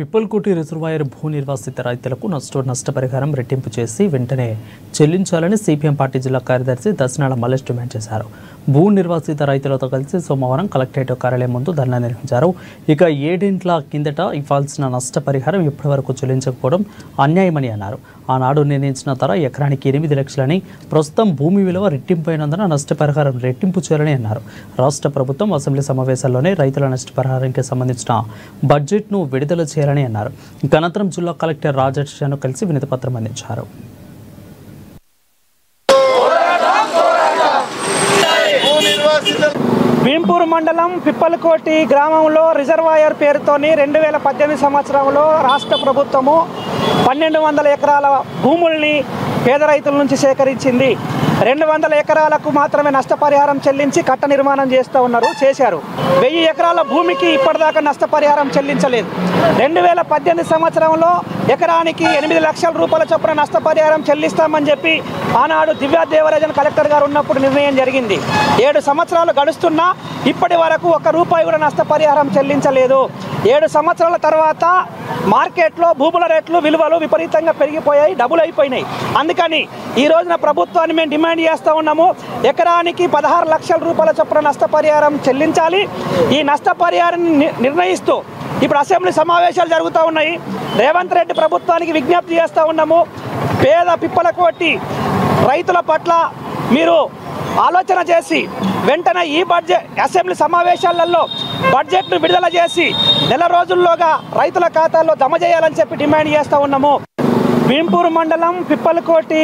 Pippalkoti reservoir భూ నిర్వాసిత రైతులకు నష్టపరిహారం రెట్టింపు చేసి వెంటనే చెల్లించాలని సిపిఎం పార్టీ జిల్లా కార్యదర్శి దశనాల మల్లేష్ డిమాండ్ చేశారు. భూ నిర్వాసిత రైతులతో కలిసి సోమవారం కలెక్టరేట్ కార్యాలయం ముందు ధర్నా నిర్వహించారు. ఇక 7 ఏళ్ల కిందట ఇవ్వాల్సిన నష్టపరిహారం ఇప్పటివరకు చెల్లించకపోవడం అన్యాయమని అన్నారు. ఆనాడు నిర్ణయించిన ధర ఎకరానికి 8 లక్షలని, ప్రస్తుతం భూమి విలువ రెట్టింపైనందున నష్టపరిహారం రెట్టింపు చేయాలని అన్నారు. రాష్ట్ర ప్రభుత్వం అసెంబ్లీ సమావేశాల్లోనే రైతుల నష్టపరిహారానికి సంబంధించిన బడ్జెట్ను విడుదల చేయాలని అన్నారు. అనంతరం జిల్లా కలెక్టర్ రాజేష్ను కలిసి వినతిపత్రం అందించారు. భీంపూర్ మండలం పిప్పల్కోటి గ్రామంలో రిజర్వాయర్ పేరుతోని 2018 సంవత్సరంలో రాష్ట్ర ప్రభుత్వము 1200 ఎకరాల భూముల్ని పేద రైతుల నుంచి సేకరించింది. 200 ఎకరాలకు మాత్రమే నష్టపరిహారం చెల్లించి కట్ట నిర్మాణం చేశారు. 1000 ఎకరాల భూమికి ఇప్పటిదాకా నష్టపరిహారం చెల్లించలేదు. 2018 సంవత్సరంలో ఎకరానికి 8 లక్షల రూపాయల చొప్పున నష్టపరిహారం చెల్లిస్తామని చెప్పి ఆనాడు దివ్యా దేవరాజన్ కలెక్టర్ గారు ఉన్నప్పుడు నిర్ణయం జరిగింది. 7 సంవత్సరాలు గడుస్తున్నా ఇప్పటి వరకు 1 రూపాయి కూడా నష్టపరిహారం చెల్లించలేదు. 7 సంవత్సరాల తర్వాత మార్కెట్లో భూముల రేట్లు విలువలు విపరీతంగా పెరిగిపోయాయి, డబుల్ అయిపోయినాయి. అందుకని ఈ రోజున ప్రభుత్వాన్ని మేము డిమాండ్ చేస్తూ ఉన్నాము. ఎకరానికి 16 లక్షల రూపాయల చొప్పున నష్టపరిహారం చెల్లించాలి. ఈ నష్టపరిహారాన్ని నిర్ణయిస్తూ ఇప్పుడు అసెంబ్లీ సమావేశాలు జరుగుతూ ఉన్నాయి. రేవంత్ రెడ్డి ప్రభుత్వానికి విజ్ఞప్తి చేస్తూ ఉన్నాము. పేద పిప్పలకోటి రైతుల పట్ల మీరు ఆలోచన చేసి వెంటనే ఈ అసెంబ్లీ సమావేశాలలో బడ్జెట్ను విడుదల చేసి నెల రోజుల్లోగా రైతుల ఖాతాల్లో జమ చేయాలని చెప్పి డిమాండ్ చేస్తూ ఉన్నాము. భీంపూర్ మండలం పిప్పల్కోటి